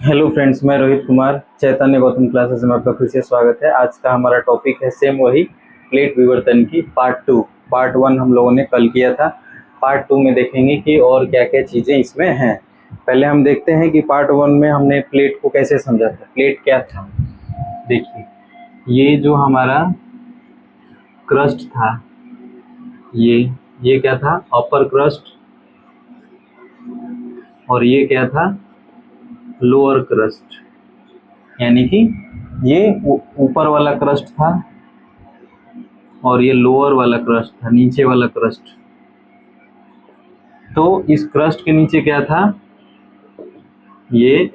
Hello friends, मैं रोहित कुमार चैतन्य Gautam classes में आपका फिर से स्वागत है। आज का हमारा टॉपिक है सेम वही प्लेट विवर्तन की पार्ट 2। पार्ट 1 हम लोगों ने कल किया था। पार्ट 2 में देखेंगे कि और क्या क्या चीज़ें इसमें हैं। पहले हम देखते हैं कि पार्ट 1 में हमने प्लेट को कैसे समझा था। प्लेट क्या था, देखिए ये जो हमारा क्रस्ट था, ये क्या था, अपर क्रस्ट, और ये क्या था, लोअर क्रस्ट। यानी कि ये ऊपर वाला क्रस्ट था और ये लोअर वाला क्रस्ट था, नीचे वाला क्रस्ट। तो इस क्रस्ट के नीचे क्या था, ये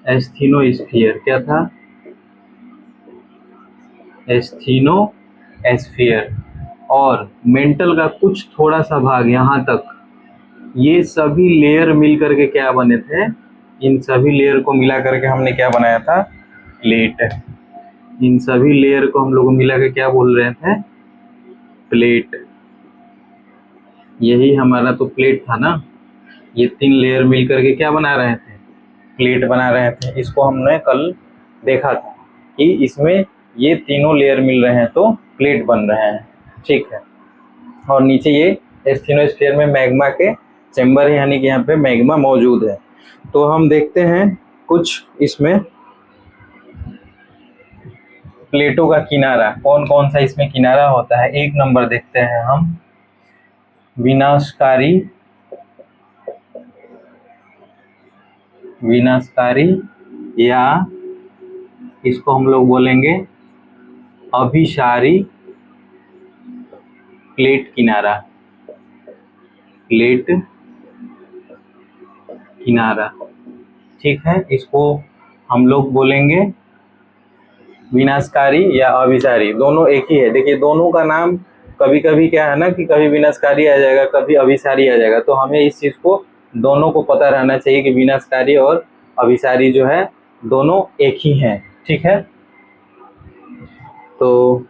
एस्थीनोस्फीयर। क्या था, एस्थीनोस्फीयर। और मेंटल का कुछ थोड़ा सा भाग यहाँ तक, ये सभी लेयर मिल करके क्या बने थे, इन सभी लेयर को मिला करके हमने क्या बनाया था, प्लेट। इन सभी लेयर को हम लोग मिला के क्या बोल रहे थे, प्लेट। यही हमारा तो प्लेट था ना। ये 3 लेयर मिल करके क्या बना रहे थे, प्लेट बना रहे थे। इसको हमने कल देखा था कि इसमें ये तीनों लेयर मिल रहे हैं तो प्लेट बन रहे हैं, ठीक है। और नीचे ये एस्थीनोस्फीयर में मैग्मा के चैम्बर है, यानी कि यहाँ पे मैग्मा मौजूद है। तो हम देखते हैं कुछ इसमें प्लेटों का किनारा, कौन कौन सा इसमें किनारा होता है। 1 नंबर देखते हैं हम, विनाशकारी या इसको हम लोग बोलेंगे अभिसारी प्लेट किनारा। प्लेट किनारा, ठीक है। इसको हम लोग बोलेंगे विनाशकारी या अभिसारी, दोनों एक ही है। देखिए दोनों का नाम कभी कभी क्या है ना कि कभी विनाशकारी आ जाएगा, कभी अभिसारी आ जाएगा। तो हमें इस चीज़ को दोनों को पता रहना चाहिए कि विनाशकारी और अभिसारी जो है दोनों एक ही हैं, ठीक है। तो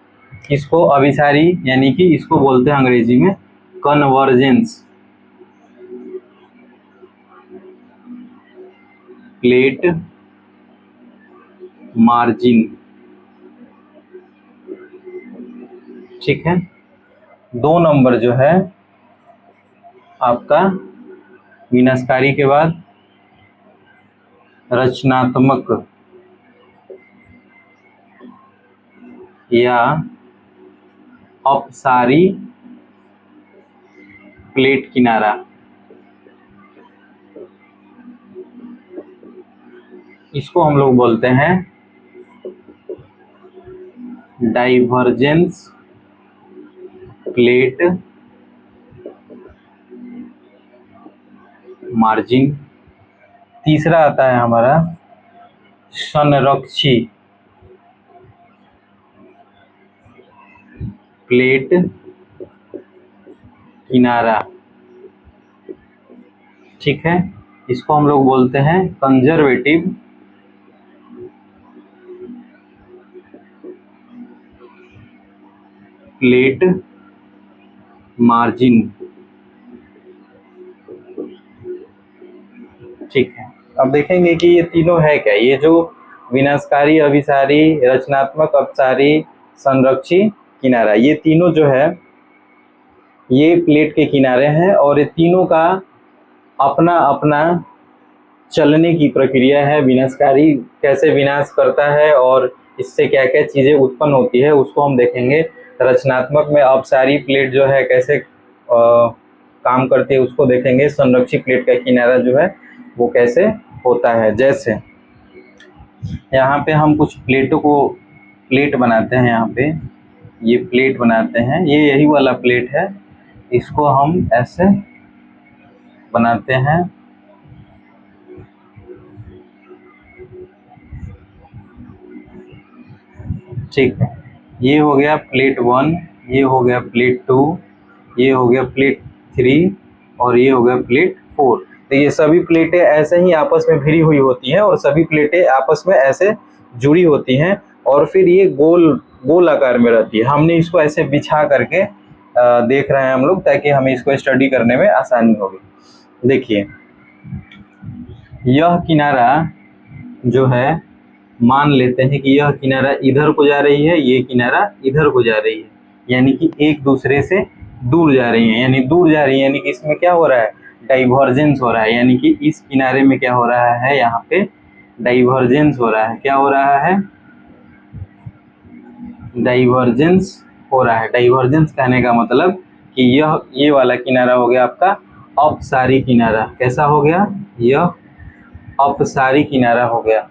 इसको अभिसारी यानी कि इसको बोलते हैं अंग्रेजी में कन्वर्जेंस प्लेट मार्जिन, ठीक है। 2 नंबर जो है आपका विनाशकारी के बाद रचनात्मक या अपसारी प्लेट किनारा। इसको हम लोग बोलते हैं डाइवर्जेंस प्लेट मार्जिन। तीसरा आता है हमारा संरक्षी प्लेट किनारा, ठीक है। इसको हम लोग बोलते हैं कंजर्वेटिव प्लेट मार्जिन, ठीक है। अब देखेंगे कि ये तीनों है क्या। ये जो विनाशकारी, अभिसारी, रचनात्मक, अपसारी, संरक्षी किनारा, ये तीनों जो है ये प्लेट के किनारे हैं। और ये तीनों का अपना अपना चलने की प्रक्रिया है। विनाशकारी कैसे विनाश करता है और इससे क्या क्या चीज़ें उत्पन्न होती है उसको हम देखेंगे। रचनात्मक में अपसारी प्लेट जो है कैसे काम करती है उसको देखेंगे। संरक्षी प्लेट का किनारा जो है वो कैसे होता है। जैसे यहाँ पे हम कुछ प्लेटों को प्लेट बनाते हैं, यहाँ पे ये प्लेट बनाते हैं, ये यही वाला प्लेट है। इसको हम ऐसे बनाते हैं, ठीक है। ये हो गया प्लेट 1, ये हो गया प्लेट 2, ये हो गया प्लेट 3 और ये हो गया प्लेट 4। तो ये सभी प्लेटें ऐसे ही आपस में भिड़ी हुई होती हैं और सभी प्लेटें आपस में ऐसे जुड़ी होती हैं और फिर ये गोल गोल आकार में रहती है। हमने इसको ऐसे बिछा करके देख रहे हैं हम लोग, ताकि हमें इसको स्टडी करने में आसानी होगी। देखिए यह किनारा जो है, मान लेते हैं कि यह किनारा इधर को जा रही है, ये किनारा इधर को जा रही है, यानी कि एक दूसरे से दूर जा रही है, यानी दूर जा रही है, यानी कि इसमें क्या हो रहा है, डाइवर्जेंस हो रहा है, यानी कि इस किनारे में क्या हो रहा है, यहाँ पे डाइवर्जेंस हो रहा है। क्या हो रहा है, डाइवर्जेंस हो रहा है। डाइवर्जेंस कहने का मतलब कि ये वाला किनारा हो गया आपका अपसारी किनारा। कैसा हो गया, यह अपसारी किनारा हो गया।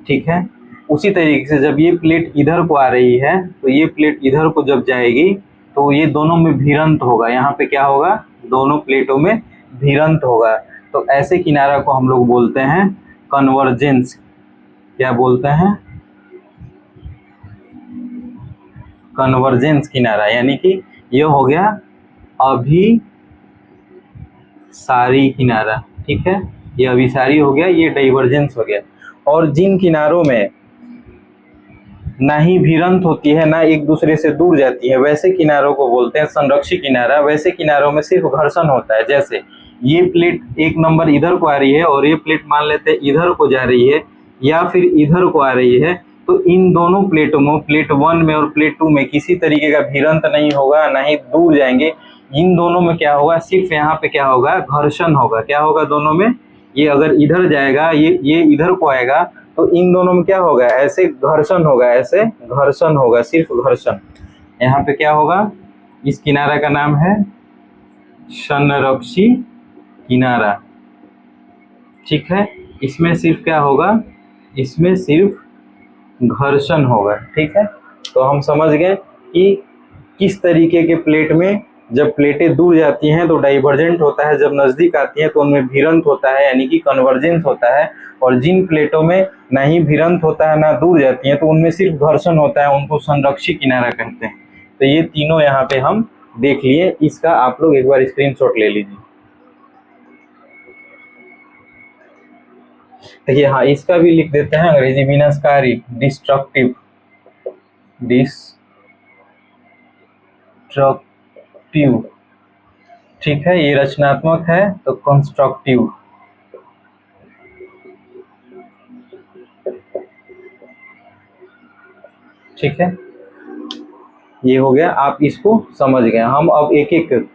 ठीक है, उसी तरीके से जब ये प्लेट इधर को आ रही है तो ये प्लेट इधर को जब जाएगी तो ये दोनों में भिरंत होगा। यहाँ पे क्या होगा, दोनों प्लेटों में भिरंत होगा। तो ऐसे किनारा को हम लोग बोलते हैं कन्वर्जेंस। क्या बोलते हैं, कन्वर्जेंस किनारा, यानी कि ये हो गया अभिसारी किनारा। ठीक है, ये अभिसारी हो गया, ये डाइवर्जेंस हो गया। और जिन किनारों में ना ही भिरंत होती है ना एक दूसरे से दूर जाती है, वैसे किनारों को बोलते हैं संरक्षी किनारा। वैसे किनारों में सिर्फ घर्षण होता है। जैसे ये प्लेट एक नंबर इधर को आ रही है और ये प्लेट मान लेते हैं इधर को जा रही है या फिर इधर को आ रही है, तो इन दोनों प्लेटों में, प्लेट 1 में और प्लेट 2 में किसी तरीके का भिरंत नहीं होगा, ना ही दूर जाएंगे। इन दोनों में क्या होगा, सिर्फ यहाँ पे क्या होगा, घर्षण होगा। क्या होगा दोनों में, ये अगर इधर जाएगा, ये इधर को आएगा, तो इन दोनों में क्या होगा, ऐसे घर्षण होगा, ऐसे घर्षण होगा, सिर्फ घर्षण। यहाँ पे क्या होगा, इस किनारा का नाम है संरक्षी किनारा। ठीक है, इसमें सिर्फ क्या होगा, इसमें सिर्फ घर्षण होगा। ठीक है, तो हम समझ गए कि किस तरीके के प्लेट में जब प्लेटें दूर जाती हैं तो डाइवर्जेंट होता है, जब नज़दीक आती हैं तो उनमें भिरंत होता है, यानी कि कन्वर्जेंस होता है। और जिन प्लेटों में ना ही भिरंत होता है ना दूर जाती हैं तो उनमें सिर्फ घर्षण होता है, उनको संरक्षी किनारा कहते हैं। तो ये तीनों यहाँ पे हम देख लिए। इसका आप लोग एक बार स्क्रीनशॉट ले लीजिए। देखिए, हाँ, इसका भी लिख देते हैं अंग्रेजी विनाशकारी, डिस्ट्रक्टिव, डिस्ट्रक्टिव। ठीक है, ये रचनात्मक है तो कंस्ट्रक्टिव। ठीक है, ये हो गया, आप इसको समझ गए। हम अब एक एक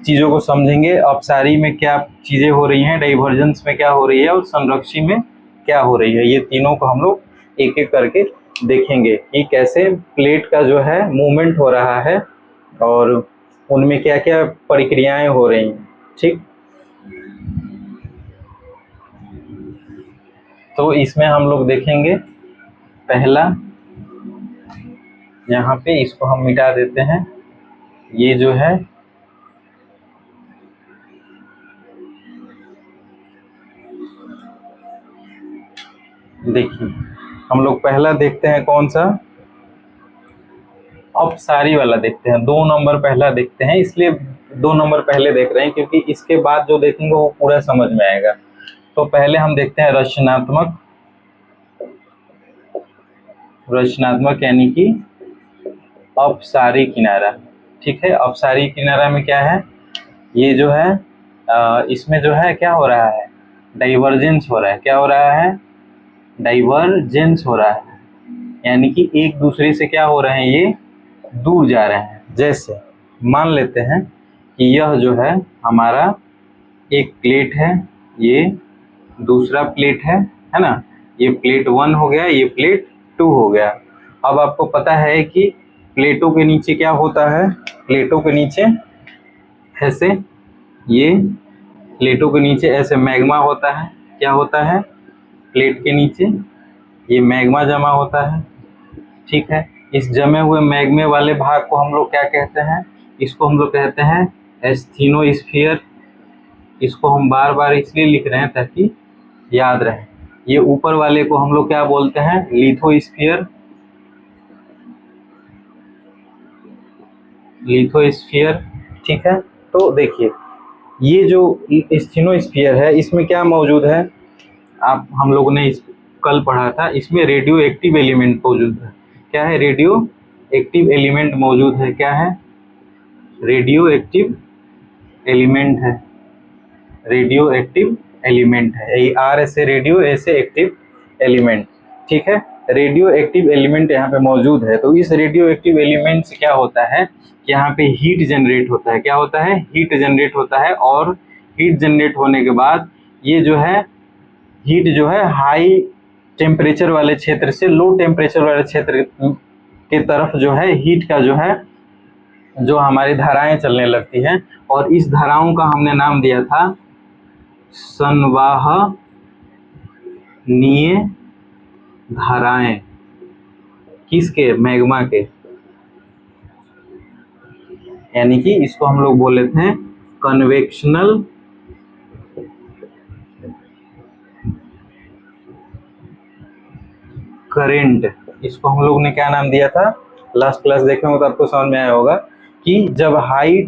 चीज़ों को समझेंगे। अपसारी में क्या चीज़ें हो रही हैं, डाइवर्जेंस में क्या हो रही है और संरक्षी में क्या हो रही है, ये तीनों को हम लोग एक एक करके देखेंगे कि कैसे प्लेट का जो है मूवमेंट हो रहा है और उनमें क्या क्या प्रक्रियाएं हो रही हैं। ठीक, तो इसमें हम लोग देखेंगे पहला, यहाँ पे इसको हम मिटा देते हैं। ये जो है देखिए, हम लोग पहला देखते हैं कौन सा, अपसारी वाला देखते हैं। 2 नंबर पहला देखते हैं, इसलिए 2 नंबर पहले देख रहे हैं क्योंकि इसके बाद जो देखेंगे वो पूरा समझ में आएगा। तो पहले हम देखते हैं रचनात्मक। रचनात्मक यानी कि अपसारी किनारा। ठीक है, अपसारी किनारा में क्या है, ये जो है इसमें जो है क्या हो रहा है, डाइवर्जेंस हो रहा है। क्या हो रहा है, डाइवर्जेंस हो रहा है, यानी कि एक दूसरे से क्या हो रहे हैं, ये दूर जा रहे हैं। जैसे मान लेते हैं कि यह जो है हमारा एक प्लेट है, ये दूसरा प्लेट है ना, ये प्लेट 1 हो गया, ये प्लेट 2 हो गया। अब आपको पता है कि प्लेटों के नीचे क्या होता है, प्लेटों के नीचे ऐसे, ये प्लेटों के नीचे ऐसे मैग्मा होता है। क्या होता है, प्लेट के नीचे ये मैग्मा जमा होता है। ठीक है, इस जमे हुए मैग्मे वाले भाग को हम लोग क्या कहते हैं, इसको हम लोग कहते हैं एस्थीनोस्फीयर। इसको हम बार बार इसलिए लिख रहे हैं ताकि याद रहे। ये ऊपर वाले को हम लोग क्या बोलते हैं, लिथोस्फीयर। लिथोस्फीयर। ठीक है, तो देखिए, ये जो एस्थीनोस्फीयर है इसमें क्या मौजूद है, आप हम लोगों ने कल पढ़ा था, इसमें रेडियो एक्टिव एलिमेंट मौजूद है। क्या है, रेडियो एक्टिव एलिमेंट मौजूद है। क्या है, रेडियो एक्टिव एलिमेंट है, रेडियो एक्टिव एलिमेंट है। ये R ऐसे रेडियो ऐसे एक्टिव एलिमेंट, ठीक है। रेडियो एक्टिव एलिमेंट यहाँ पे मौजूद है। तो इस रेडियो एक्टिव एलिमेंट से क्या होता है कि यहाँ पे हीट जनरेट होता है। क्या होता है? हीट जनरेट होता है। और हीट जनरेट होने के बाद ये जो है हीट जो है हाई टेम्परेचर वाले क्षेत्र से लो टेम्परेचर वाले क्षेत्र के तरफ जो है हीट का जो है जो हमारी धाराएं चलने लगती हैं। और इस धाराओं का हमने नाम दिया था संवाहनीय धाराएं। किसके? मैग्मा के। यानी कि इसको हम लोग बोल लेते हैं कन्वेक्शनल करंट। इसको हम लोग ने क्या नाम दिया था? लास्ट क्लास देखे हो तो आपको समझ में आया होगा कि जब हाई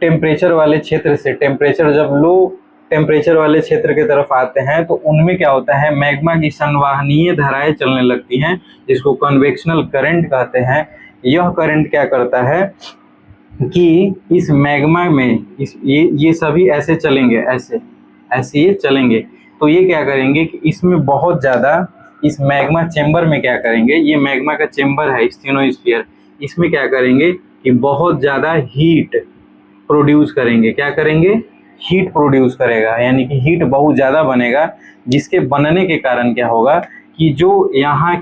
टेम्परेचर वाले क्षेत्र से टेम्परेचर जब लो टेम्परेचर वाले क्षेत्र की तरफ आते हैं तो उनमें क्या होता है, मैग्मा की संवाहनीय धाराएं चलने लगती हैं, जिसको कन्वेक्शनल करंट कहते हैं। यह करंट क्या करता है कि इस मैग्मा में ये सभी ऐसे चलेंगे, ऐसे ऐसे ये चलेंगे। तो ये क्या करेंगे कि इसमें बहुत ज़्यादा इस मैग्मा चेम्बर में क्या करेंगे, ये मैग्मा का चेम्बर है स्टेनोस्फीयर, इसमें क्या करेंगे कि बहुत ज़्यादा हीट प्रोड्यूस करेंगे। क्या करेंगे? हीट प्रोड्यूस करेगा, यानी कि हीट बहुत ज़्यादा बनेगा, जिसके बनने के कारण क्या होगा कि जो यहाँ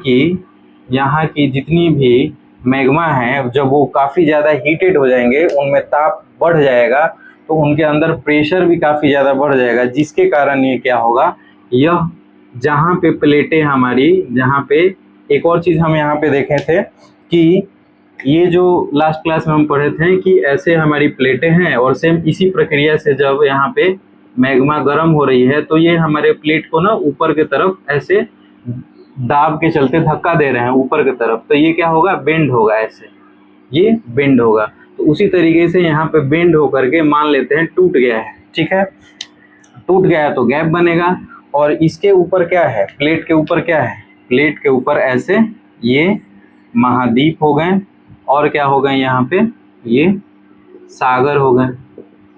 की जितनी भी मैग्मा हैं जब वो काफ़ी ज़्यादा हीटेड हो जाएंगे, उनमें ताप बढ़ जाएगा, तो उनके अंदर प्रेशर भी काफ़ी ज़्यादा बढ़ जाएगा, जिसके कारण ये क्या होगा, यह जहाँ पे प्लेटें हमारी, जहाँ पे एक और चीज़ हम यहाँ पे देखे थे कि ये जो लास्ट क्लास में हम पढ़े थे कि ऐसे हमारी प्लेटें हैं और सेम इसी प्रक्रिया से जब यहाँ पे मैग्मा गर्म हो रही है तो ये हमारे प्लेट को ना ऊपर की तरफ ऐसे दाब के चलते धक्का दे रहे हैं ऊपर की तरफ, तो ये क्या होगा, बेंड होगा, ऐसे ये बेंड होगा। तो उसी तरीके से यहाँ पे बेंड होकर के मान लेते हैं टूट गया है, ठीक है। टूट गया है तो गैप बनेगा। और इसके ऊपर क्या है, प्लेट के ऊपर क्या है, प्लेट के ऊपर ऐसे ये महाद्वीप हो गए और क्या हो गए, यहाँ पे ये सागर हो गए,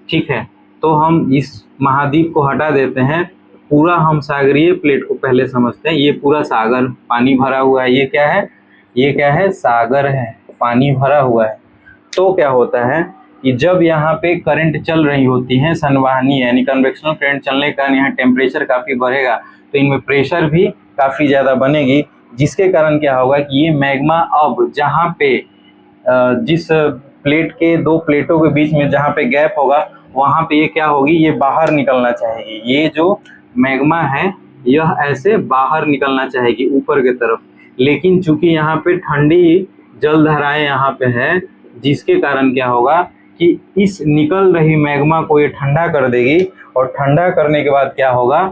ठीक है। तो हम इस महाद्वीप को हटा देते हैं, पूरा हम सागरीय प्लेट को पहले समझते हैं। ये पूरा सागर पानी भरा हुआ है, ये क्या है, ये क्या है, सागर है, पानी भरा हुआ है। तो क्या होता है कि जब यहाँ पे करंट चल रही होती है संवाहनीय यानी कन्वेक्शनल करंट चलने के कारण यहाँ टेम्परेचर काफ़ी बढ़ेगा, तो इनमें प्रेशर भी काफ़ी ज़्यादा बनेगी, जिसके कारण क्या होगा कि ये मैग्मा अब जहाँ पे जिस प्लेट के दो प्लेटों के बीच में जहाँ पे गैप होगा वहाँ पे ये क्या होगी, ये बाहर निकलना चाहेगी। ये जो मैग्मा है यह ऐसे बाहर निकलना चाहेगी ऊपर की तरफ, लेकिन चूंकि यहाँ पे ठंडी जलधाराएं यहाँ पे है, जिसके कारण क्या होगा कि इस निकल रही मैग्मा को ये ठंडा कर देगी। और ठंडा करने के बाद क्या होगा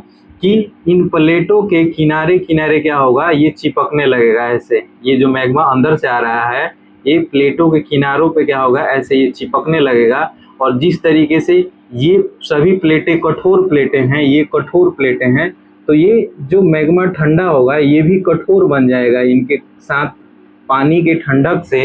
कि इन प्लेटों के किनारे किनारे क्या होगा, ये चिपकने लगेगा ऐसे। ये जो मैग्मा अंदर से आ रहा है ये प्लेटों के किनारों पे क्या होगा, ऐसे ये चिपकने लगेगा। और जिस तरीके से ये सभी प्लेटें कठोर प्लेटें हैं, ये कठोर प्लेटें हैं, तो ये जो मैग्मा ठंडा होगा ये भी कठोर बन जाएगा। इनके साथ पानी के ठंडक से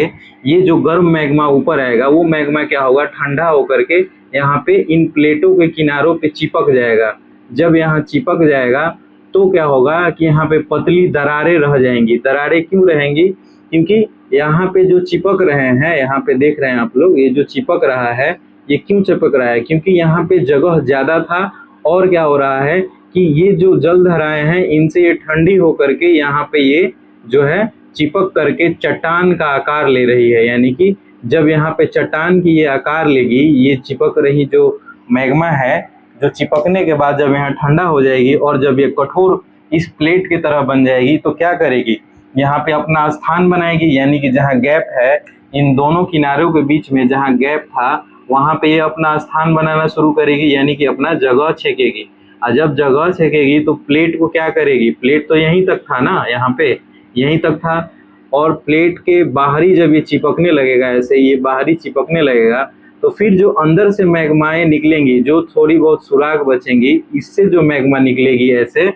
ये जो गर्म मैग्मा ऊपर आएगा वो मैग्मा क्या होगा, ठंडा होकर के यहाँ पे इन प्लेटों के किनारों पे चिपक जाएगा। जब यहाँ चिपक जाएगा तो क्या होगा कि यहाँ पे पतली दरारें रह जाएंगी। दरारें क्यों रहेंगी, क्योंकि यहाँ पे जो चिपक रहे हैं, यहाँ पे देख रहे हैं आप लोग, ये जो चिपक रहा है ये क्यों चिपक रहा है, क्योंकि यहाँ पे जगह ज़्यादा था। और क्या हो रहा है कि ये जो जलधाराएं हैं इनसे ये ठंडी होकर के यहाँ पे ये जो है चिपक करके चट्टान का आकार ले रही है। यानी कि जब यहाँ पे चट्टान की ये आकार लेगी, ये चिपक रही जो मैग्मा है, जो चिपकने के बाद जब यहाँ ठंडा हो जाएगी और जब ये कठोर इस प्लेट की तरह बन जाएगी तो क्या करेगी, यहाँ पे अपना स्थान बनाएगी। यानी कि जहाँ गैप है, इन दोनों किनारों के बीच में जहाँ गैप था वहाँ पे ये अपना स्थान बनाना शुरू करेगी, यानी कि अपना जगह छेकेगी। और जब जगह छेकेगी तो प्लेट को क्या करेगी, प्लेट तो यहीं तक था ना, यहाँ पे यहीं तक था। और प्लेट के बाहरी जब ये चिपकने लगेगा, ऐसे ये बाहरी चिपकने लगेगा, तो फिर जो अंदर से मैग्माएं निकलेंगी, जो थोड़ी बहुत सुराग बचेंगी, इससे जो मैग्मा निकलेगी ऐसे,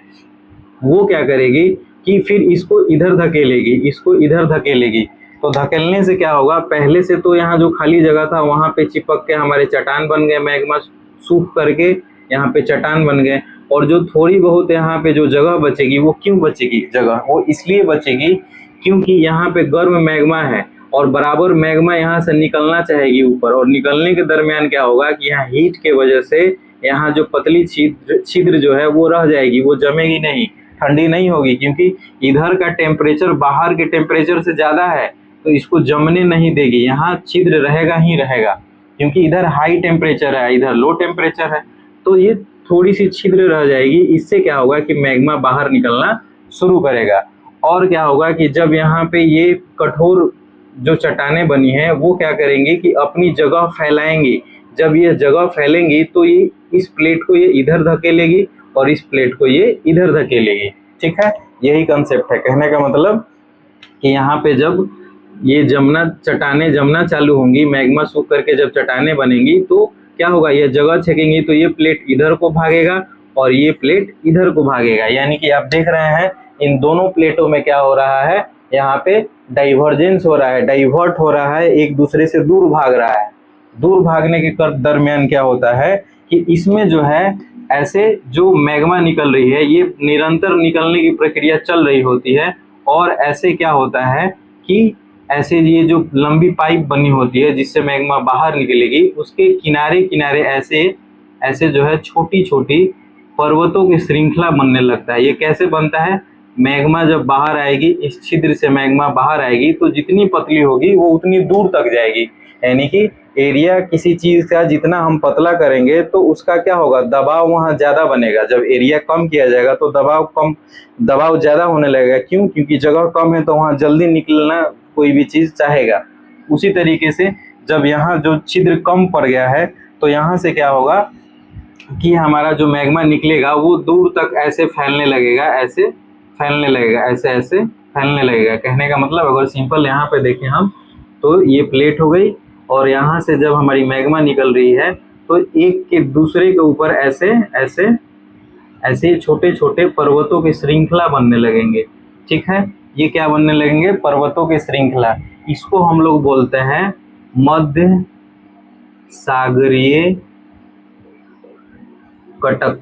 वो क्या करेगी कि फिर इसको इधर धकेलेगी, इसको इधर धकेलेगी। तो धकेलने से क्या होगा, पहले से तो यहाँ जो खाली जगह था वहाँ पे चिपक के हमारे चट्टान बन गए, मैग्मा सूख करके यहाँ पे चट्टान बन गए। और जो थोड़ी बहुत यहाँ पे जो जगह बचेगी वो क्यों बचेगी जगह, वो इसलिए बचेगी क्योंकि यहाँ पे गर्म मैग्मा है और बराबर मैग्मा यहाँ से निकलना चाहेगी ऊपर, और निकलने के दरमियान क्या होगा कि यहाँ हीट के वजह से यहाँ जो पतली छिद्र जो है वो रह जाएगी, वो जमेगी नहीं, ठंडी नहीं होगी, क्योंकि इधर का टेम्परेचर बाहर के टेम्परेचर से ज़्यादा है तो इसको जमने नहीं देगी, यहाँ छिद्र रहेगा ही रहेगा, क्योंकि इधर हाई टेम्परेचर है इधर लो टेम्परेचर है, तो ये थोड़ी सी छिद्र रह जाएगी। इससे क्या होगा कि मैग्मा बाहर निकलना शुरू करेगा। और क्या होगा कि जब यहाँ पे ये कठोर जो चट्टानें बनी हैं वो क्या करेंगी कि अपनी जगह फैलाएंगी, जब ये जगह फैलेंगी तो ये इस प्लेट को ये इधर धकेलेगी और इस प्लेट को ये इधर धकेलेगी। ठीक है, यही कंसेप्ट है। कहने का मतलब कि यहाँ पे जब ये चट्टानें जमना चालू होंगी, मैग्मा सूख करके जब चट्टानें बनेंगी तो क्या होगा, ये जगह छेकेंगी तो ये प्लेट इधर को भागेगा और ये प्लेट इधर को भागेगा। यानी कि आप देख रहे हैं इन दोनों प्लेटों में क्या हो रहा है, यहाँ पे डाइवर्जेंस हो रहा है, डाइवर्ट हो रहा है, एक दूसरे से दूर भाग रहा है। दूर भागने के दरमियान क्या होता है कि इसमें जो है ऐसे जो मैग्मा निकल रही है ये निरंतर निकलने की प्रक्रिया चल रही होती है, और ऐसे क्या होता है कि ऐसे ये जो लंबी पाइप बनी होती है जिससे मैग्मा बाहर निकलेगी, उसके किनारे किनारे ऐसे ऐसे जो है छोटी छोटी पर्वतों की श्रृंखला बनने लगता है। ये कैसे बनता है, मैग्मा जब बाहर आएगी, इस छिद्र से मैग्मा बाहर आएगी तो जितनी पतली होगी वो उतनी दूर तक जाएगी। यानी कि एरिया किसी चीज़ का जितना हम पतला करेंगे तो उसका क्या होगा, दबाव वहाँ ज़्यादा बनेगा। जब एरिया कम किया जाएगा तो दबाव ज़्यादा होने लगेगा। क्यों, क्योंकि जगह कम है तो वहाँ जल्दी निकलना कोई भी चीज़ चाहेगा। उसी तरीके से जब यहाँ जो छिद्र कम पड़ गया है तो यहाँ से क्या होगा कि हमारा जो मैग्मा निकलेगा वो दूर तक ऐसे फैलने लगेगा, ऐसे फैलने लगेगा, ऐसे ऐसे फैलने लगेगा। कहने का मतलब अगर सिंपल यहाँ पे देखें हम तो ये प्लेट हो गई, और यहाँ से जब हमारी मैग्मा निकल रही है तो एक के दूसरे के ऊपर ऐसे ऐसे ऐसे छोटे छोटे पर्वतों की श्रृंखला बनने लगेंगे। ठीक है, ये क्या बनने लगेंगे, पर्वतों की श्रृंखला। इसको हम लोग बोलते हैं मध्य सागरीय कटक,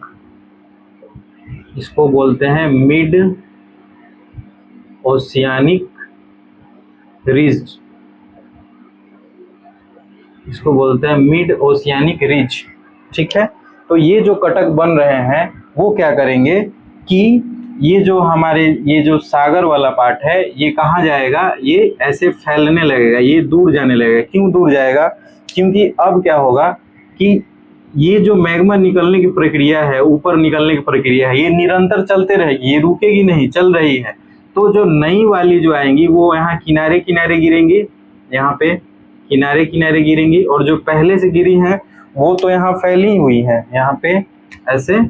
इसको बोलते हैं मिड ओशियानिक रिज, इसको बोलते हैं मिड ओशियानिक रिज। ठीक है, तो ये जो कटक बन रहे हैं वो क्या करेंगे कि ये जो हमारे ये जो सागर वाला पार्ट है ये कहाँ जाएगा, ये ऐसे फैलने लगेगा, ये दूर जाने लगेगा। क्यों दूर जाएगा, क्योंकि अब क्या होगा कि ये जो मैग्मा निकलने की प्रक्रिया है, ऊपर निकलने की प्रक्रिया है, ये निरंतर चलते रहेगी, ये रुकेगी नहीं, चल रही है। तो जो नई वाली जो आएंगी वो यहाँ किनारे किनारे गिरेंगी, यहाँ पे किनारे किनारे गिरेंगी, और जो पहले से गिरी हैं वो तो यहाँ फैली हुई है, यहाँ पे ऐसे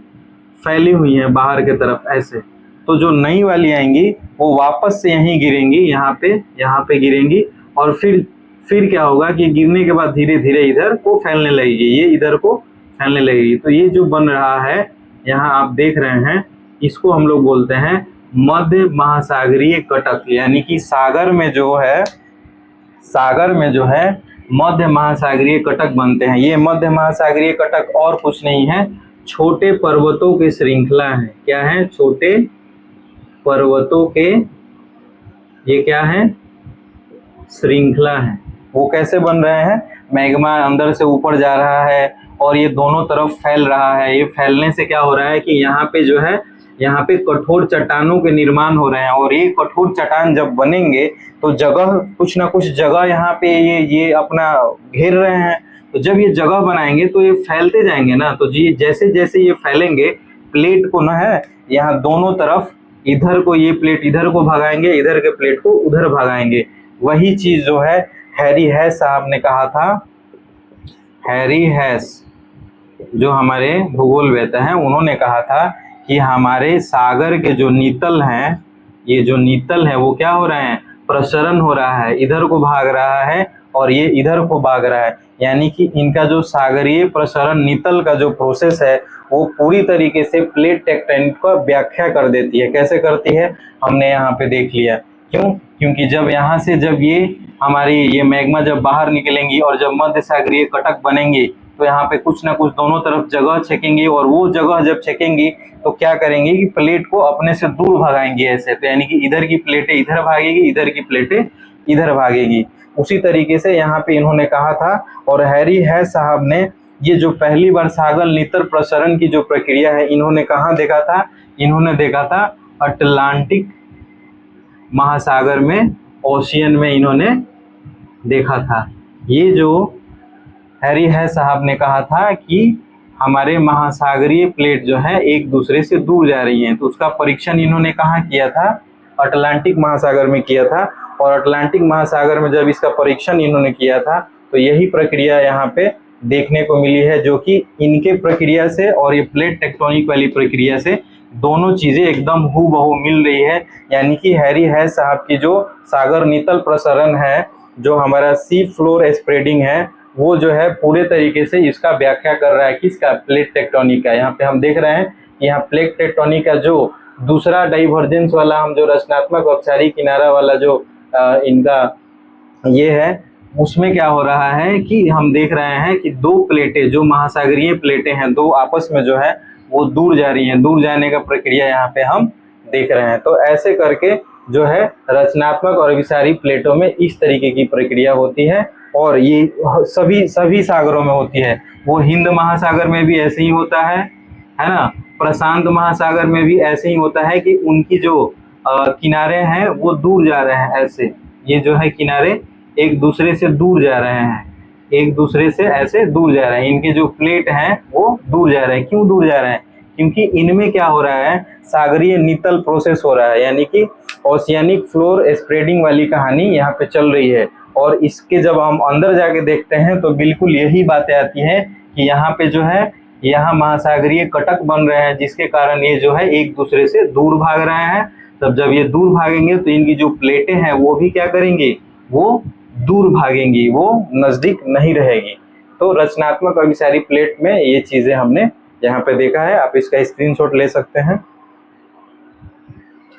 फैली हुई है बाहर की तरफ ऐसे। तो जो नई वाली आएंगी वो वापस से यहीं गिरेंगी, यहाँ पे गिरेंगी, और फिर क्या होगा कि गिरने के बाद धीरे धीरे इधर को फैलने लगेगी, ये इधर को फैलने लगेगी। तो ये जो बन रहा है यहाँ आप देख रहे हैं, इसको हम लोग बोलते हैं मध्य महासागरीय कटक। यानी कि सागर में जो है मध्य महासागरीय कटक बनते हैं। ये मध्य महासागरीय कटक और कुछ नहीं है, छोटे पर्वतों की श्रृंखला है। क्या है, छोटे पर्वतों के ये क्या है, श्रृंखला है। वो कैसे बन रहे हैं, मैग्मा अंदर से ऊपर जा रहा है और ये दोनों तरफ फैल रहा है। ये फैलने से क्या हो रहा है कि यहाँ पे जो है यहाँ पे कठोर चट्टानों के निर्माण हो रहे हैं, और ये कठोर चट्टान जब बनेंगे तो जगह कुछ ना कुछ जगह यहाँ पे ये अपना घेर रहे हैं। तो जब ये जगह बनाएंगे तो ये फैलते जाएंगे ना, तो जी जैसे जैसे ये फैलेंगे प्लेट को ना है यहाँ दोनों तरफ, इधर को ये प्लेट इधर को भगाएंगे, इधर के प्लेट को उधर भगाएंगे। वही चीज जो है हैरी हैस साहब ने कहा था, हैरी हैस जो हमारे भूगोलवेत्ता हैं उन्होंने कहा था कि हमारे सागर के जो नीतल हैं, ये जो नीतल है वो क्या हो रहे हैं, प्रसरण हो रहा है, इधर को भाग रहा है और ये इधर को भाग रहा है। यानी कि इनका जो सागरीय प्रसरण नीतल का जो प्रोसेस है वो पूरी तरीके से प्लेट टेक्टोनिक का व्याख्या कर देती है। कैसे करती है हमने यहाँ पे देख लिया। क्यों, क्योंकि जब जब ये हमारी ये मैग्मा जब बाहर निकलेंगी और जब मध्य सागरीय कटक बनेंगी तो यहाँ पे कुछ ना कुछ दोनों तरफ जगह छेकेंगे, और वो जगह जब छेकेंगी तो क्या करेंगे कि प्लेट को अपने से दूर भगाएंगे ऐसे। तो यानी कि इधर की प्लेटें इधर भागेगी, इधर की प्लेटें इधर भागेगी। उसी तरीके से यहाँ पे इन्होंने कहा था। और हैरी हैस साहब ने ये जो पहली बार सागर नितर प्रसरण की जो प्रक्रिया है, इन्होंने कहाँ देखा था? इन्होंने देखा था अटलांटिक महासागर में, ओशियन में इन्होंने देखा था। ये जो हैरी हैस साहब ने कहा था कि हमारे महासागरीय प्लेट जो है एक दूसरे से दूर जा रही हैं, तो उसका परीक्षण इन्होंने कहाँ किया था? अटलांटिक महासागर में किया था। और अटलांटिक महासागर में जब इसका परीक्षण इन्होंने किया था तो यही प्रक्रिया यहाँ पे देखने को मिली है, जो कि इनके प्रक्रिया से और ये प्लेट टेक्टोनिक वाली प्रक्रिया से दोनों चीजें एकदम हूबहू मिल रही है। यानी कि हैरी हैस साहब की जो सागर नितल प्रसरण है, जो हमारा सी फ्लोर स्प्रेडिंग है, वो जो है पूरे तरीके से इसका व्याख्या कर रहा है। किसका? प्लेट टेक्टोनिक का। यहाँ पे हम देख रहे हैं यहाँ प्लेट टेक्टोनिक का जो दूसरा डाइवर्जेंस वाला, हम जो रचनात्मक औपचारिक किनारा वाला जो इनका ये है, उसमें क्या हो रहा है कि हम देख रहे हैं कि दो प्लेटें, जो महासागरीय प्लेटें हैं, दो आपस में जो है वो दूर जा रही हैं। दूर जाने का प्रक्रिया यहाँ पे हम देख रहे हैं। तो ऐसे करके जो है रचनात्मक और अभिसारी प्लेटों में इस तरीके की प्रक्रिया होती है, और ये सभी सागरों में होती है। वो हिंद महासागर में भी ऐसे ही होता है ना। प्रशांत महासागर में भी ऐसे ही होता है कि उनकी जो किनारे हैं वो दूर जा रहे हैं ऐसे। ये जो है किनारे एक दूसरे से दूर जा रहे हैं, एक दूसरे से ऐसे दूर जा रहे हैं। इनके जो प्लेट हैं वो दूर जा रहे हैं। क्यों दूर जा रहे हैं? क्योंकि इनमें क्या हो रहा है? सागरीय नितल प्रोसेस हो रहा है, यानी कि ओशियानिक फ्लोर स्प्रेडिंग वाली कहानी यहाँ पे चल रही है। और इसके जब हम अंदर जाके देखते हैं तो बिल्कुल यही बातें आती हैं कि यहाँ पे जो है यहाँ महासागरीय कटक बन रहे हैं, जिसके कारण ये जो है एक दूसरे से दूर भाग रहे हैं। तब जब ये दूर भागेंगे तो इनकी जो प्लेटें हैं वो भी क्या करेंगी? वो दूर भागेंगी, वो नजदीक नहीं रहेगी। तो रचनात्मक अभिसारी प्लेट में ये चीजें हमने यहाँ पे देखा है। आप इसका स्क्रीनशॉट ले सकते हैं।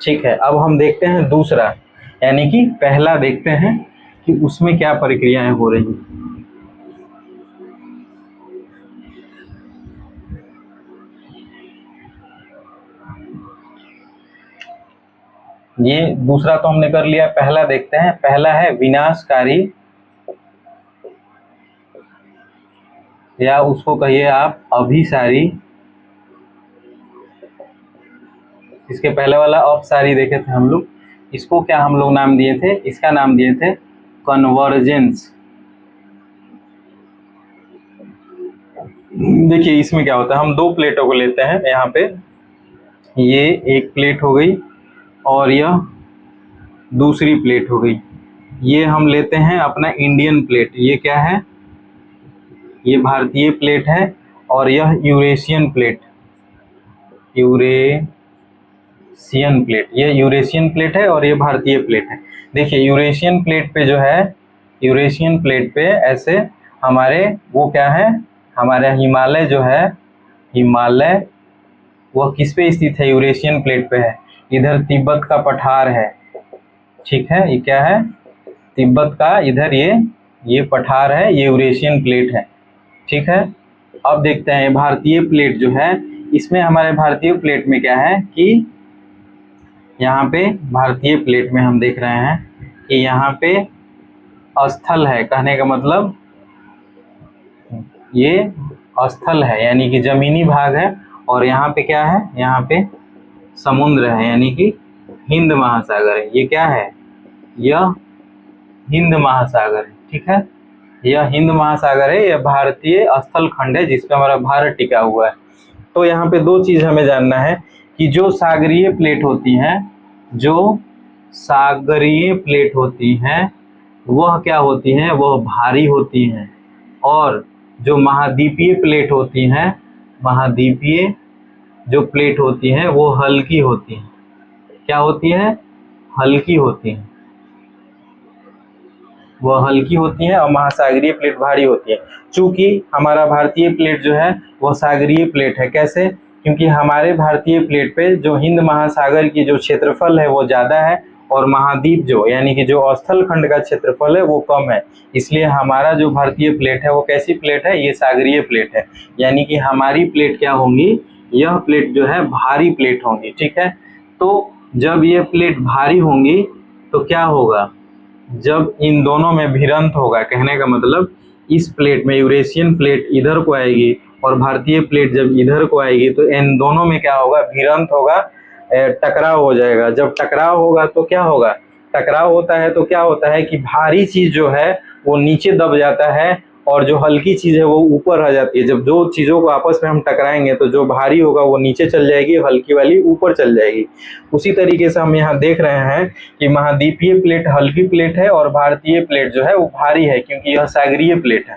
ठीक है, अब हम देखते हैं दूसरा, यानी कि पहला देखते हैं कि उसमें क्या प्रक्रियाएं हो रही हैं। ये दूसरा तो हमने कर लिया, पहला देखते हैं। पहला है विनाशकारी, या उसको कहिए आप अभिसारी। इसके पहले वाला अपसारी देखे थे हम लोग। इसको क्या हम लोग नाम दिए थे? इसका नाम दिए थे कन्वर्जेंस। देखिए इसमें क्या होता है, हम दो प्लेटों को लेते हैं। यहाँ पे ये एक प्लेट हो गई और यह दूसरी प्लेट हो गई। ये हम लेते हैं अपना इंडियन प्लेट। ये क्या है? ये भारतीय प्लेट है। और यह यूरेशियन प्लेट, यूरेशियन प्लेट, ये यूरेशियन प्लेट है और ये भारतीय प्लेट है। देखिए यूरेशियन प्लेट पे जो है, यूरेशियन प्लेट पे ऐसे हमारे वो क्या है, हमारे हिमालय जो है, हिमालय वह किस पे स्थित है? यूरेशियन प्लेट पे है। इधर तिब्बत का पठार है। ठीक है, ये क्या है? तिब्बत का इधर ये पठार है, ये यूरेशियन प्लेट है। ठीक है, अब देखते हैं भारतीय प्लेट जो है, इसमें हमारे भारतीय प्लेट में क्या है कि यहाँ पे भारतीय प्लेट में हम देख रहे हैं कि यहाँ पे स्थल है। कहने का मतलब ये स्थल है, यानी कि जमीनी भाग है। और यहाँ पे क्या है? यहाँ पे समुद्र है, यानी कि हिंद महासागर है। ये क्या है? यह हिंद महासागर है। ठीक है, यह हिंद महासागर है, यह भारतीय स्थल खंड है जिसपे हमारा भारत टिका हुआ है। तो यहाँ पे दो चीज हमें जानना है कि जो सागरीय प्लेट होती हैं, जो सागरीय प्लेट होती हैं वह क्या होती हैं? वह भारी होती हैं। और जो महाद्वीपीय प्लेट होती हैं, महाद्वीपीय जो प्लेट होती हैं वो हल्की होती हैं। क्या होती है? हल्की होती हैं, वह हल्की होती है। और महासागरीय प्लेट भारी होती है। चूंकि हमारा भारतीय प्लेट जो है वह सागरीय प्लेट है। कैसे? क्योंकि हमारे भारतीय प्लेट पे जो हिंद महासागर की जो क्षेत्रफल है वो ज़्यादा है, और महाद्वीप जो यानी कि जो स्थल खंड का क्षेत्रफल है वो कम है। इसलिए हमारा जो भारतीय प्लेट है वो कैसी प्लेट है, ये सागरीय प्लेट है। यानी कि हमारी प्लेट क्या होंगी, यह प्लेट जो है भारी प्लेट होंगी। ठीक है, तो जब ये प्लेट भारी होंगी तो क्या होगा, जब इन दोनों में भिड़ंत होगा, कहने का मतलब इस प्लेट में यूरेशियन प्लेट इधर को आएगी और भारतीय प्लेट जब इधर को आएगी तो इन दोनों में क्या होगा, भिड़ंत होगा, टकराव हो जाएगा। जब टकराव होगा तो क्या होगा, टकराव होता है तो क्या होता है कि भारी चीज जो है वो नीचे दब जाता है और जो हल्की चीज है वो ऊपर आ जाती है। जब दो चीजों को आपस में हम टकराएंगे तो जो भारी होगा वो नीचे चल जाएगी, हल्की वाली ऊपर चल जाएगी। उसी तरीके से हम यहाँ देख रहे हैं कि महाद्वीपीय प्लेट हल्की प्लेट है और भारतीय प्लेट जो है वो भारी है, क्योंकि यह सागरीय प्लेट है।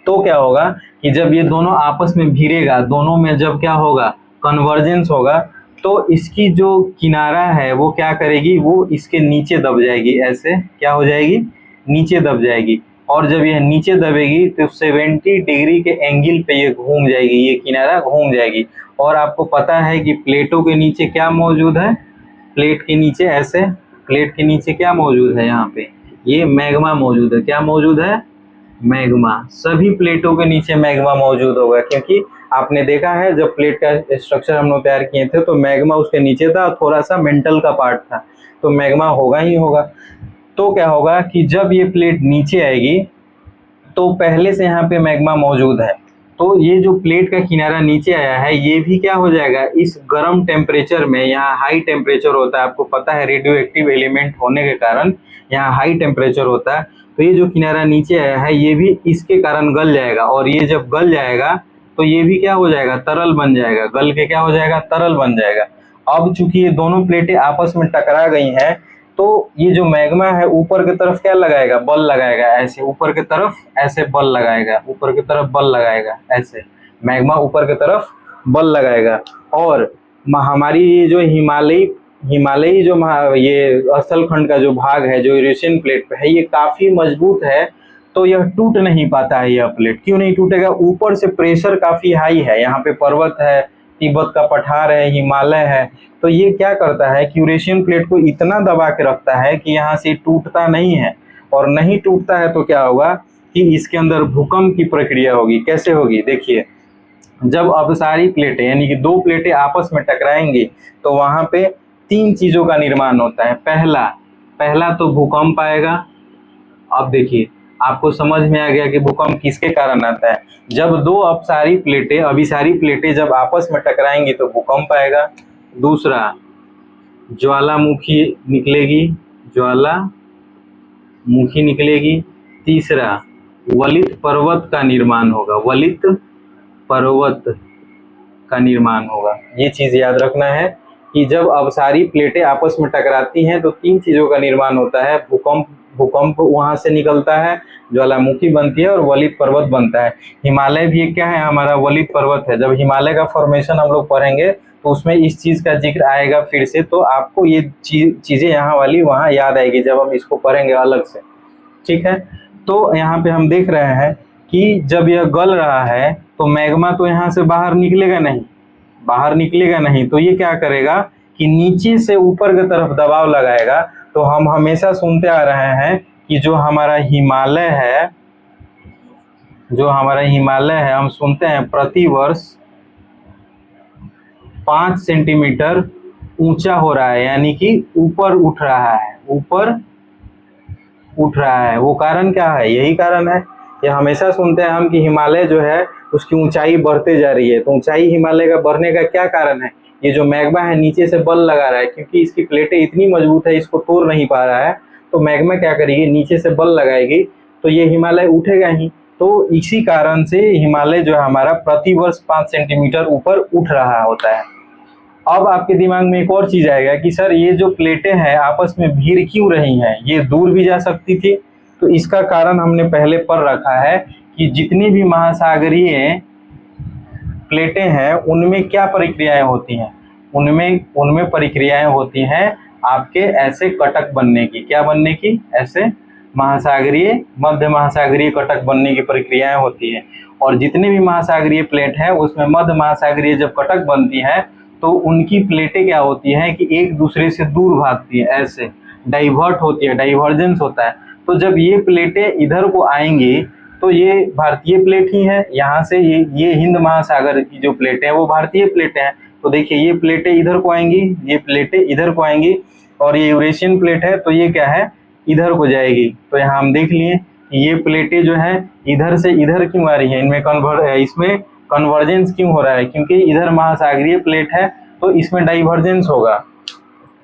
तो क्या होगा कि जब ये दोनों आपस में भिड़ेगा, दोनों में जब क्या होगा, कन्वर्जेंस होगा, तो इसकी जो किनारा है वो क्या करेगी, वो इसके नीचे दब जाएगी। ऐसे क्या हो जाएगी, नीचे दब जाएगी। और जब यह नीचे दबेगी तो 70 डिग्री के एंगल पे ये घूम जाएगी, ये किनारा घूम जाएगी। और आपको पता है कि प्लेटों के नीचे क्या मौजूद है, प्लेट के नीचे ऐसे, प्लेट के नीचे क्या मौजूद है, यहाँ पे ये मैग्मा मौजूद है। क्या मौजूद है, मैग्मा। सभी प्लेटों के नीचे मैग्मा मौजूद होगा, क्योंकि आपने देखा है जब प्लेट का स्ट्रक्चर हम लोग तैयार किए थे तो मैग्मा उसके नीचे था, थोड़ा सा मेंटल का पार्ट था, तो मैग्मा होगा ही होगा। तो क्या होगा कि जब ये प्लेट नीचे आएगी तो पहले से यहाँ पे मैग्मा मौजूद है, तो ये जो प्लेट का किनारा नीचे आया है ये भी क्या हो जाएगा, इस गर्म टेम्परेचर में, यहाँ हाई टेम्परेचर होता है, आपको पता है रेडियो एक्टिव एलिमेंट होने के कारण यहाँ हाई टेम्परेचर होता है, तो ये जो किनारा नीचे आया है ये भी इसके कारण गल जाएगा। और ये जब गल जाएगा तो ये भी क्या हो जाएगा, तरल बन जाएगा, गल के क्या हो जाएगा, तरल बन जाएगा। अब चूंकि ये दोनों प्लेटें आपस में टकरा गई हैं तो ये जो मैग्मा है ऊपर की तरफ क्या लगाएगा, बल लगाएगा, ऐसे ऊपर की तरफ ऐसे बल लगाएगा, ऊपर की तरफ बल लगाएगा, ऐसे मैग्मा ऊपर की तरफ बल लगाएगा। और हमारी ये जो हिमालयी जो ये स्थल खंड का जो भाग है जो यूरेशियन प्लेट पे है ये काफी मजबूत है, तो यह टूट नहीं पाता है। यह प्लेट क्यों नहीं टूटेगा, ऊपर से प्रेशर काफी हाई है, यहाँ पे पर्वत है, तिब्बत का पठार है, हिमालय है, तो ये क्या करता है कि यूरेशियन प्लेट को इतना दबा के रखता है कि यहाँ से टूटता नहीं है। और नहीं टूटता है तो क्या होगा कि इसके अंदर भूकंप की प्रक्रिया होगी। कैसे होगी, देखिए, जब अब सारी प्लेटें यानी कि दो प्लेटें आपस में टकराएंगी तो वहां पे 3 चीजों का निर्माण होता है। पहला तो भूकंप आएगा। अब देखिए आपको समझ में आ गया कि भूकंप किसके कारण आता है, जब दो अभिसारी प्लेटें जब आपस में टकराएंगी तो भूकंप आएगा। दूसरा, ज्वालामुखी निकलेगी। तीसरा, वलित पर्वत का निर्माण होगा। ये चीज याद रखना है कि जब अभिसारी प्लेटें आपस में टकराती हैं तो 3 चीजों का निर्माण होता है। भूकंप वहां से निकलता है, ज्वालामुखी बनती है और वलित पर्वत बनता है। हिमालय भी क्या है, हमारा वलित पर्वत है। जब हिमालय का फॉर्मेशन हम लोग पढ़ेंगे तो उसमें इस चीज का जिक्र आएगा फिर से, तो आपको ये चीजें यहाँ वाली वहाँ याद आएगी जब हम इसको पढ़ेंगे अलग से। ठीक है, तो यहाँ पे हम देख रहे हैं कि जब यह गल रहा है तो मैग्मा तो यहाँ से बाहर निकलेगा नहीं, तो ये क्या करेगा कि नीचे से ऊपर की तरफ दबाव लगाएगा। तो हम हमेशा सुनते आ रहे हैं कि जो हमारा हिमालय है हम सुनते हैं प्रतिवर्ष 5 सेंटीमीटर ऊंचा हो रहा है, यानी कि ऊपर उठ रहा है। वो कारण क्या है, यही कारण है। ये हमेशा सुनते हैं हम कि हिमालय जो है उसकी ऊंचाई बढ़ते जा रही है। तो ऊंचाई हिमालय का बढ़ने का क्या कारण है, ये जो मैग्मा है नीचे से बल लगा रहा है, क्योंकि इसकी प्लेटें इतनी मजबूत है इसको तोड़ नहीं पा रहा है, तो मैग्मा क्या करेगी, नीचे से बल लगाएगी, तो ये हिमालय उठेगा ही। तो इसी कारण से हिमालय जो है हमारा प्रतिवर्ष 5 सेंटीमीटर ऊपर उठ रहा होता है। अब आपके दिमाग में एक और चीज आएगा कि सर ये जो प्लेटें हैं आपस में भीड़ क्यों रही हैं, ये दूर भी जा सकती थी। तो इसका कारण हमने पहले पढ़ रखा है कि जितनी भी महासागरीय प्लेटें हैं उनमें क्या प्रक्रियाएं होती हैं, उनमें प्रक्रियाएं होती हैं आपके ऐसे कटक बनने की। क्या बनने की, ऐसे मध्य महासागरीय कटक बनने की प्रक्रियाएं होती हैं। और जितने भी महासागरीय प्लेट है उसमें मध्य महासागरीय जब कटक बनती है तो उनकी प्लेटें क्या होती हैं कि एक दूसरे से दूर भागती है, ऐसे डाइवर्ट होती है, डाइवर्जेंस होता है। तो जब ये प्लेटें इधर को आएंगी तो ये भारतीय प्लेट ही है, यहाँ से ये हिंद महासागर की जो प्लेटें हैं वो भारतीय प्लेटें हैं। तो देखिए ये प्लेटें इधर को आएंगी, ये प्लेटें इधर को आएंगी, और ये यूरेशियन प्लेट है तो ये क्या है, इधर को जाएगी। तो यहाँ हम देख लिए ये प्लेटें जो है इधर से इधर क्यों आ रही है, इसमें कन्वर्जेंस क्यों हो रहा है, क्योंकि इधर महासागरीय प्लेट है तो इसमें डाइवर्जेंस होगा,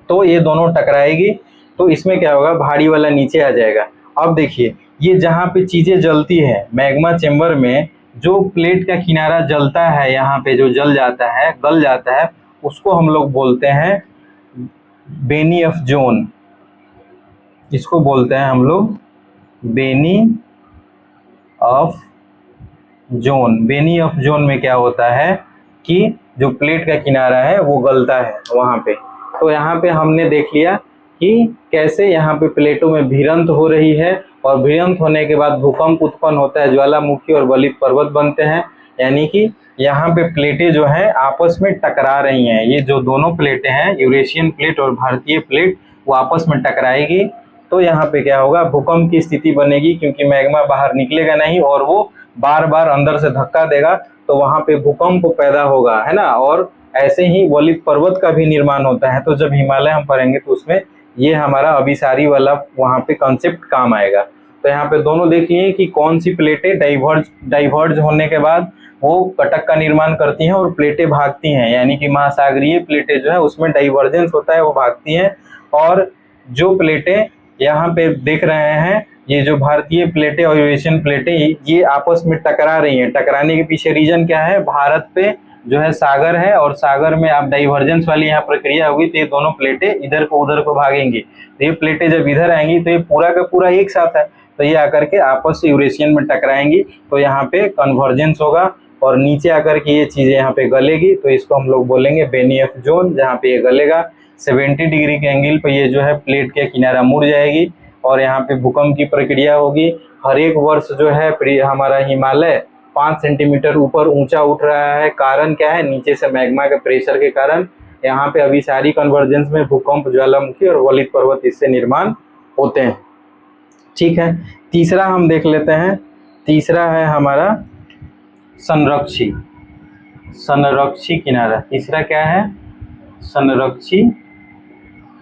तो ये दोनों टकराएगी, तो इसमें क्या होगा, भारी वाला नीचे आ जाएगा। अब देखिए ये जहाँ पे चीजें जलती है मैग्मा चेम्बर में, जो प्लेट का किनारा जलता है, यहाँ पे जो जल जाता है, गल जाता है, उसको हम लोग बोलते हैं बेनी ऑफ जोन। इसको बोलते हैं हम लोग Benioff zone. Benioff zone में क्या होता है कि जो प्लेट का किनारा है वो गलता है वहाँ पे। तो यहाँ पे हमने देख लिया कि कैसे यहाँ पे प्लेटों में भिड़ंत हो रही है, और भिड़ंत होने के बाद भूकंप उत्पन्न होता है, ज्वालामुखी और वलित पर्वत बनते हैं। यानी कि यहाँ पे प्लेटें जो है आपस में टकरा रही हैं। ये जो दोनों प्लेटें हैं, यूरेशियन प्लेट और भारतीय प्लेट, वो आपस में टकराएगी, तो यहाँ पे क्या होगा, भूकंप की स्थिति बनेगी, क्योंकि मैग्मा बाहर निकलेगा नहीं और वो बार बार अंदर से धक्का देगा, तो वहाँ पे भूकंप पैदा होगा, है ना। और ऐसे ही वलित पर्वत का भी निर्माण होता है। तो जब हिमालय हम पढ़ेंगे तो उसमें ये हमारा अभिसारी वाला वहाँ पे कॉन्सेप्ट काम आएगा। तो यहाँ पे दोनों देख लिए कि कौन सी प्लेटें डाइवर्ज होने के बाद वो कटक का निर्माण करती हैं और प्लेटें भागती हैं, यानी कि महासागरीय प्लेटें जो है उसमें डाइवर्जेंस होता है, वो भागती हैं। और जो प्लेटें यहाँ पे देख रहे हैं, ये जो भारतीय प्लेटें और यूरेशियन प्लेटें, ये आपस में टकरा रही हैं। टकराने के पीछे रीजन क्या है, भारत पे जो है सागर है, और सागर में आप डाइवर्जेंस वाली यहाँ प्रक्रिया होगी, तो ये दोनों प्लेटें इधर को उधर को भागेंगी। तो ये प्लेटें जब इधर आएंगी तो ये पूरा का पूरा एक साथ है, तो ये आकर के आपस से यूरेशियन में टकराएंगी, तो यहाँ पे कन्वर्जेंस होगा, और नीचे आकर के ये चीजें यहाँ पे गलेगी, तो इसको हम लोग बोलेंगे बेनी ऑफ जोन। जहाँ पे ये गलेगा 70 डिग्री के एंगल पे ये जो है प्लेट के किनारा मुड़ जाएगी, और यहाँ पे भूकंप की प्रक्रिया होगी। हर एक वर्ष जो है हमारा हिमालय 5 सेंटीमीटर ऊपर ऊंचा उठ रहा है। कारण क्या है, नीचे से मैग्मा के प्रेशर के कारण यहाँ पे अभिसारी कन्वर्जेंस में भूकंप, ज्वालामुखी और वलित पर्वत इससे निर्माण होते हैं। ठीक है, तीसरा हम देख लेते हैं। तीसरा है हमारा संरक्षी किनारा। तीसरा क्या है, संरक्षी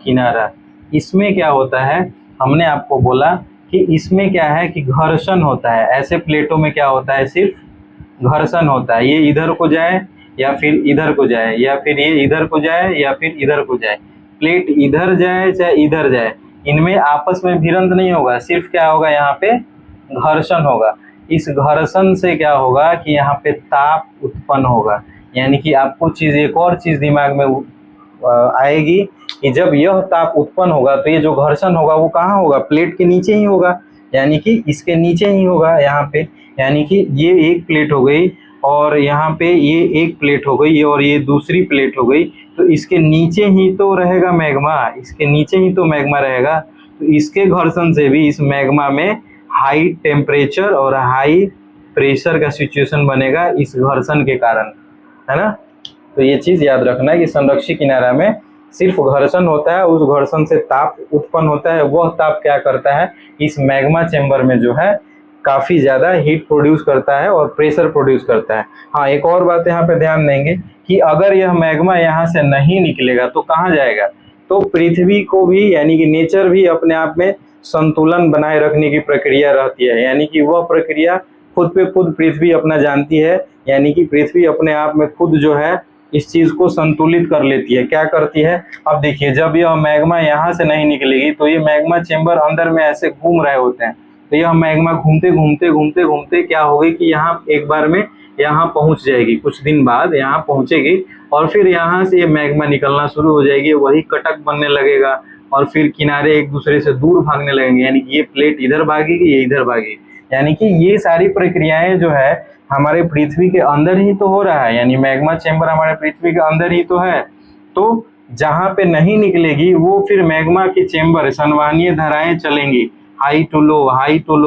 किनारा। इसमें क्या होता है, हमने आपको बोला कि इसमें क्या है कि घर्षण होता है। ऐसे प्लेटों में क्या होता है, सिर्फ घर्षण होता है। ये इधर को जाए या फिर इधर को जाए, या फिर ये इधर को जाए या फिर इधर को जाए, प्लेट इधर जाए चाहे इधर जाए, इनमें आपस में भिड़ंत नहीं होगा, सिर्फ क्या होगा, यहाँ पे घर्षण होगा। इस घर्षण से क्या होगा कि यहाँ पे ताप उत्पन्न होगा। यानी कि आपको एक और चीज दिमाग में आएगी कि जब यह ताप उत्पन्न होगा तो ये जो घर्षण होगा वो कहाँ होगा, प्लेट के नीचे ही होगा, यानी कि इसके नीचे ही होगा यहाँ पे। यानी कि ये एक प्लेट हो गई, और यहाँ पे ये एक प्लेट हो गई, और ये दूसरी प्लेट हो गई, तो इसके नीचे ही तो रहेगा मैग्मा, इसके नीचे ही तो मैग्मा रहेगा। तो इसके घर्षण से भी इस मैग्मा में हाई टेम्परेचर और हाई प्रेशर का सिचुएशन बनेगा, इस घर्षण के कारण, है ना। तो ये चीज याद रखना है कि संरक्षी किनारा में सिर्फ घर्षण होता है, उस घर्षण से ताप उत्पन्न होता है। वह ताप क्या करता है, इस मैग्मा चेम्बर में जो है काफी ज्यादा हीट प्रोड्यूस करता है और प्रेशर प्रोड्यूस करता है। हाँ, एक और बात यहाँ पे ध्यान देंगे कि अगर यह मैग्मा यहाँ से नहीं निकलेगा तो कहाँ जाएगा, तो पृथ्वी को भी, यानी कि नेचर भी अपने आप में संतुलन बनाए रखने की प्रक्रिया रहती है। यानी कि वह प्रक्रिया खुद पे खुद पृथ्वी अपना जानती है, यानी कि पृथ्वी अपने आप में खुद जो है इस चीज को संतुलित कर लेती है। क्या करती है, अब देखिए जब यह मैग्मा यहाँ से नहीं निकलेगी तो ये मैग्मा चेम्बर अंदर में ऐसे घूम रहे होते हैं, तो यह मैग्मा घूमते घूमते घूमते घूमते क्या होगी कि यहाँ एक बार में यहाँ पहुंच जाएगी, कुछ दिन बाद यहाँ पहुंचेगी, और फिर यहाँ से ये मैग्मा निकलना शुरू हो जाएगी, वही कटक बनने लगेगा, और फिर किनारे एक दूसरे से दूर भागने लगेंगे। यानी कि ये प्लेट इधर भागेगी, ये इधर भागेगी। यानी कि ये सारी प्रक्रियाएं जो है हमारे पृथ्वी के अंदर ही तो हो रहा है, यानी मैग्मा चेम्बर हमारे पृथ्वी के अंदर ही तो है। तो जहाँ पे नहीं निकलेगी वो फिर मैग्मा की चेम्बर संवहनीय धाराएं चलेंगी, हाई टू लो,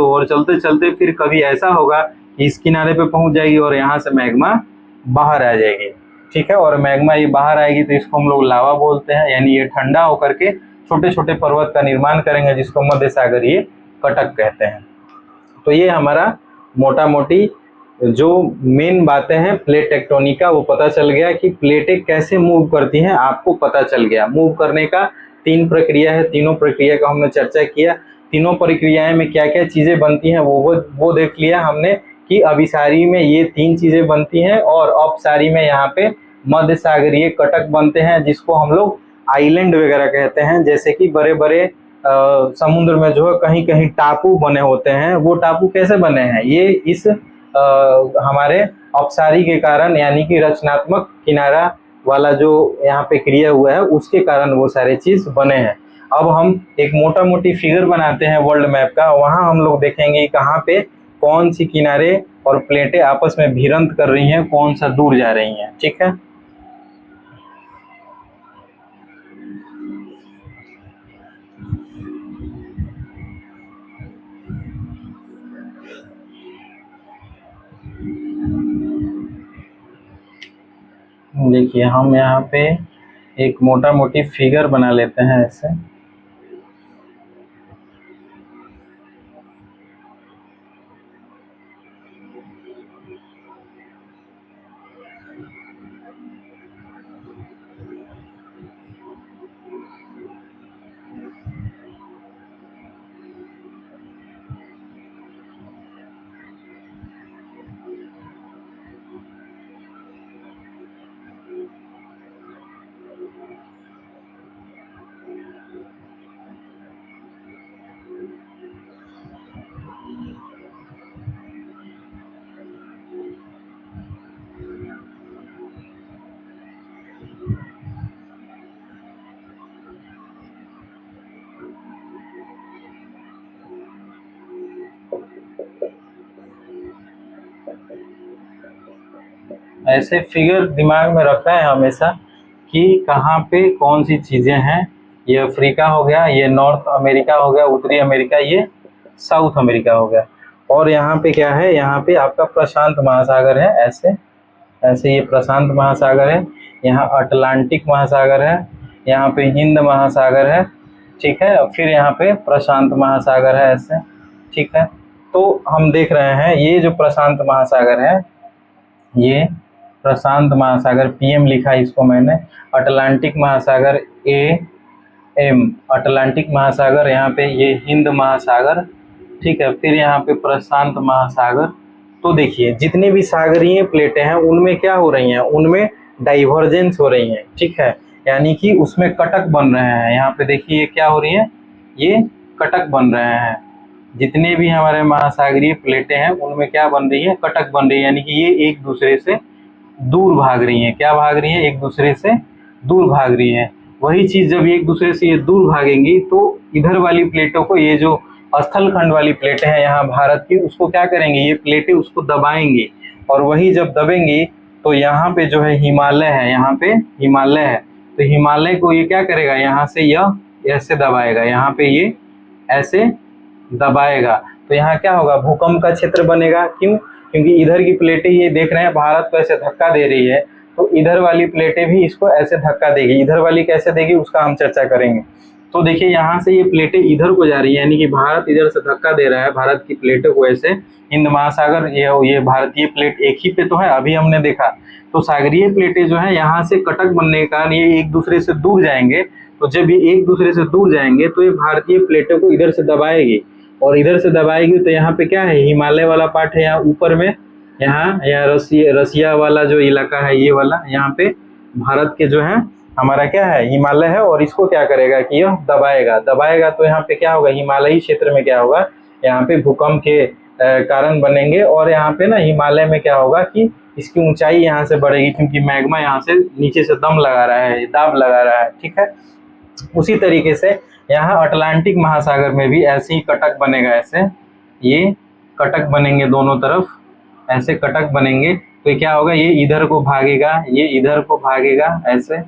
और चलते चलते फिर कभी ऐसा होगा कि इस किनारे पे पहुंच जाएगी और यहाँ से मैग्मा बाहर आ जाएगी। ठीक है। और मैग्मा ये बाहर आएगी तो इसको हम लोग लावा बोलते हैं, यानी ये ठंडा होकर के छोटे छोटे पर्वत का निर्माण करेंगे जिसको मध्य सागरीय कटक कहते हैं। तो ये हमारा मोटा मोटी जो मेन बातें हैं प्लेट टेक्टोनिक का वो पता चल गया कि प्लेटें कैसे मूव करती हैं, आपको पता चल गया। मूव करने का 3 प्रक्रिया है, तीनों प्रक्रिया का हमने चर्चा किया। तीनों प्रक्रियाएं में क्या क्या चीज़ें बनती हैं वो देख लिया हमने कि अभिसारी में ये 3 चीज़ें बनती हैं और अपसारी में यहाँ पे मध्य सागरीय कटक बनते हैं जिसको हम लोग आइलैंड वगैरह कहते हैं। जैसे कि बड़े बड़े समुद्र में जो है कहीं कहीं टापू बने होते हैं, वो टापू कैसे बने हैं, ये इस हमारे अपसारी के कारण, यानी कि रचनात्मक किनारा वाला जो यहाँ पे क्रिया हुआ है उसके कारण वो सारे चीज बने हैं। अब हम एक मोटा मोटी फिगर बनाते हैं वर्ल्ड मैप का, वहाँ हम लोग देखेंगे कहाँ पे कौन सी किनारे और प्लेटें आपस में भिड़ंत कर रही हैं, कौन सा दूर जा रही हैं। ठीक है, देखिए हम यहाँ पे एक मोटा मोटी फिगर बना लेते हैं ऐसे। ऐसे फिगर दिमाग में रखना है हमेशा कि कहाँ पे कौन सी चीज़ें हैं। ये अफ्रीका हो गया, ये नॉर्थ अमेरिका हो गया, उत्तरी अमेरिका, ये साउथ अमेरिका हो गया। और यहाँ पे क्या है, यहाँ पे आपका प्रशांत महासागर है, ऐसे ऐसे ये प्रशांत महासागर है, यहाँ अटलांटिक महासागर है, यहाँ पे हिंद महासागर है, ठीक है, फिर यहाँ पे प्रशांत महासागर है ऐसे। ठीक है, तो हम देख रहे हैं ये जो प्रशांत महासागर है, ये प्रशांत महासागर PM लिखा है इसको मैंने, अटलांटिक महासागर AM, अटलांटिक महासागर, यहाँ पे ये हिंद महासागर, ठीक है, फिर यहाँ पे प्रशांत महासागर। तो देखिए जितनी भी सागरीय प्लेटें हैं उनमें क्या हो रही हैं, उनमें डाइवर्जेंस हो रही हैं। ठीक है, यानी कि उसमें कटक बन रहे हैं। यहाँ पे देखिए ये क्या हो रही है, ये कटक बन रहे हैं। जितने भी हमारे महासागरीय प्लेटें हैं उनमें क्या बन रही है, कटक बन रही है, यानी कि ये एक दूसरे से दूर भाग रही हैं। क्या भाग रही है, एक दूसरे से दूर भाग रही है। वही चीज़ जब एक दूसरे से ये दूर भागेंगी तो इधर वाली प्लेटों को, ये जो स्थल खंड वाली प्लेटें हैं यहाँ भारत की, उसको क्या करेंगे, ये प्लेटें उसको दबाएंगी। और वही जब दबेंगी तो यहाँ पे जो है हिमालय है, यहाँ पे हिमालय है, तो हिमालय को ये क्या करेगा, यहाँ से यह ऐसे दबाएगा, यहाँ पे ये ऐसे दबाएगा। तो यहाँ क्या होगा, भूकंप का क्षेत्र बनेगा। क्यों, क्योंकि इधर की प्लेटें ये देख रहे हैं भारत को ऐसे धक्का दे रही है, तो इधर वाली प्लेटें भी इसको ऐसे धक्का देगी। इधर वाली कैसे देगी उसका हम चर्चा करेंगे। तो देखिए यहाँ से ये प्लेटें इधर को जा रही है, यानी कि भारत इधर से धक्का दे रहा है भारत की प्लेटों को ऐसे। हिंद महासागर ये भारतीय प्लेट एक ही पे तो है, अभी हमने देखा। तो सागरीय प्लेटें जो है यहाँ से कटक बनने के कारण ये एक दूसरे से दूर जाएंगे। तो जब ये एक दूसरे से दूर जाएंगे तो ये भारतीय प्लेटों को इधर से दबाएगी, और इधर से दबाएगी तो यहाँ पे क्या है, हिमालय वाला पार्ट है यहाँ ऊपर में, यहाँ रसिया वाला जो इलाका है ये वाला, यहाँ पे भारत के जो है हमारा क्या है, हिमालय है। और इसको क्या करेगा कि यह दबाएगा तो यहाँ पे क्या होगा, हिमालयी क्षेत्र में क्या होगा, यहाँ पे भूकंप के कारण बनेंगे। और यहाँ पे ना हिमालय में क्या होगा कि इसकी ऊंचाई यहाँ से बढ़ेगी, क्योंकि मैग्मा यहाँ से नीचे से दम लगा रहा है, दाब लगा रहा है। ठीक है, उसी तरीके से यहाँ अटलांटिक महासागर में भी ऐसे ही कटक बनेगा, ऐसे ये कटक बनेंगे दोनों तरफ, ऐसे कटक बनेंगे। तो ये क्या होगा, ये इधर को भागेगा, ये इधर को भागेगा, ऐसे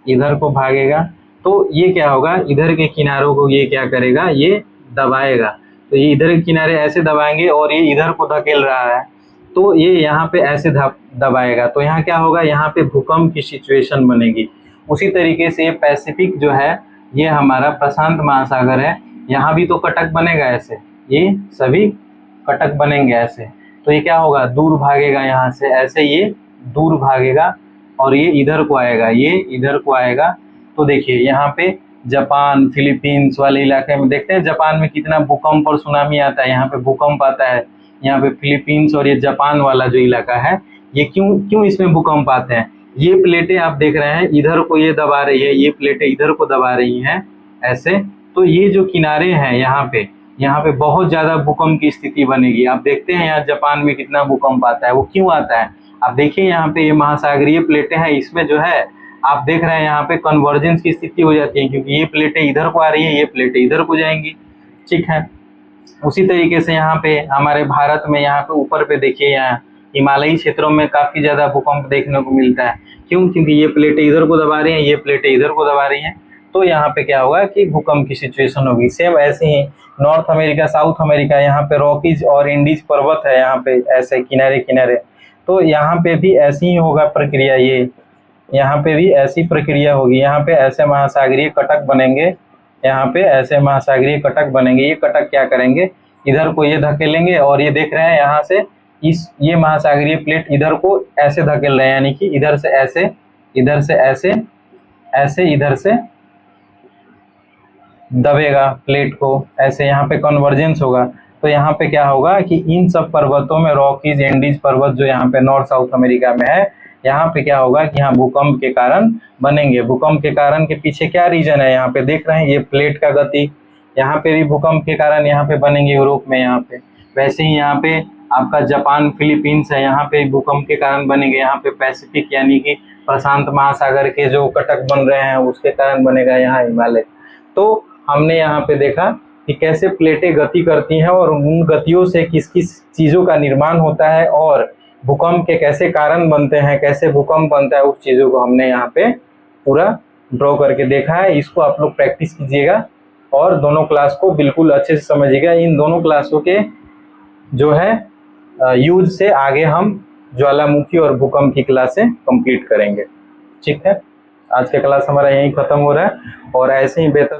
इधर को भागेगा। तो ये क्या होगा, इधर के किनारों को ये क्या करेगा, ये दबाएगा। तो ये इधर के किनारे ऐसे दबाएंगे और ये इधर को धकेल रहा है, तो ये यहाँ पे ऐसे दबाएगा, तो यहाँ क्या होगा, यहाँ पे भूकंप की सिचुएशन बनेगी। उसी तरीके से ये पैसिफिक जो है, ये हमारा प्रशांत महासागर है, यहाँ भी तो कटक बनेगा ऐसे, ये सभी कटक बनेंगे ऐसे, तो ये क्या होगा, दूर भागेगा यहाँ से, ऐसे ये दूर भागेगा और ये इधर को आएगा, ये इधर को आएगा। तो देखिए यहाँ पे जापान फिलीपींस वाले इलाके में देखते हैं जापान में कितना भूकंप और सुनामी आता है, यहाँ पे भूकंप आता है, यहाँ पे फिलीपींस और ये जापान वाला जो इलाका है, ये क्यों इसमें भूकंप आते हैं, ये प्लेटें आप देख रहे हैं इधर को ये दबा रही है, ये प्लेटें इधर को दबा रही हैं ऐसे, तो ये जो किनारे हैं यहाँ पे बहुत ज़्यादा भूकंप की स्थिति बनेगी। आप देखते हैं यहाँ जापान में कितना भूकंप आता है, वो क्यों आता है, आप देखिए यहाँ पे ये महासागरीय प्लेटें हैं, इसमें जो है आप देख रहे हैं यहाँ पे कन्वर्जेंस की स्थिति हो जाती है, क्योंकि ये प्लेटें इधर को आ रही है, ये प्लेटें इधर को जाएंगी, ठीक है। उसी तरीके से यहाँ पे हमारे भारत में यहाँ पे ऊपर पे देखिए, यहाँ हिमालयी क्षेत्रों में काफ़ी ज़्यादा भूकंप देखने को मिलता है, क्यों, क्योंकि ये प्लेटें इधर को दबा रही हैं, ये प्लेटें इधर को दबा रही हैं, तो यहाँ पे क्या होगा कि भूकंप की सिचुएशन होगी। सेम ऐसे ही नॉर्थ अमेरिका, साउथ अमेरिका, यहाँ पे रॉकीज और इंडीज पर्वत है, यहाँ पे ऐसे किनारे किनारे, तो यहाँ पे भी ऐसी ही होगा प्रक्रिया, ये यहाँ पे भी ऐसी प्रक्रिया होगी, यहाँ पे ऐसे महासागरीय कटक बनेंगे, यहाँ पे ऐसे महासागरीय कटक बनेंगे, ये कटक क्या करेंगे, इधर को ये धकेलेंगे, और ये देख रहे हैं यहाँ से ये महासागरीय प्लेट इधर को ऐसे धकेल रहे हैं, यानी कि इधर से ऐसे, इधर से ऐसे, ऐसे इधर से दबेगा प्लेट को ऐसे, यहाँ पे कन्वर्जेंस होगा। तो यहाँ पे क्या होगा कि इन सब पर्वतों में, रॉकीज एंडीज पर्वत जो यहाँ पे नॉर्थ साउथ अमेरिका में है, यहाँ पे क्या होगा कि यहाँ भूकंप के कारण बनेंगे। भूकंप के कारण के पीछे क्या रीजन है, यहाँ पे देख रहे हैं ये प्लेट का गति, यहाँ पे भी भूकंप के कारण यहाँ पे बनेंगे यूरोप में, यहाँ पे वैसे ही यहाँ पे आपका जापान फिलीपींस है, यहाँ पे भूकंप के कारण बनेंगे, यहाँ पे पैसिफिक यानी कि प्रशांत महासागर के जो कटक बन रहे हैं उसके कारण बनेगा यहाँ हिमालय। तो हमने यहाँ पे देखा कि कैसे प्लेटें गति करती हैं और उन गतियों से किस किस चीज़ों का निर्माण होता है और भूकंप के कैसे कारण बनते हैं, कैसे भूकंप बनता है, उस चीज़ों को हमने यहाँ पे पूरा ड्रॉ करके देखा है। इसको आप लोग प्रैक्टिस कीजिएगा और दोनों क्लास को बिल्कुल अच्छे से समझिएगा। इन दोनों क्लासों के जो है यूज से आगे हम ज्वालामुखी और भूकंप की क्लासें कंप्लीट करेंगे, ठीक है। आज का क्लास हमारा यहीं ख़त्म हो रहा है और ऐसे ही बेहतर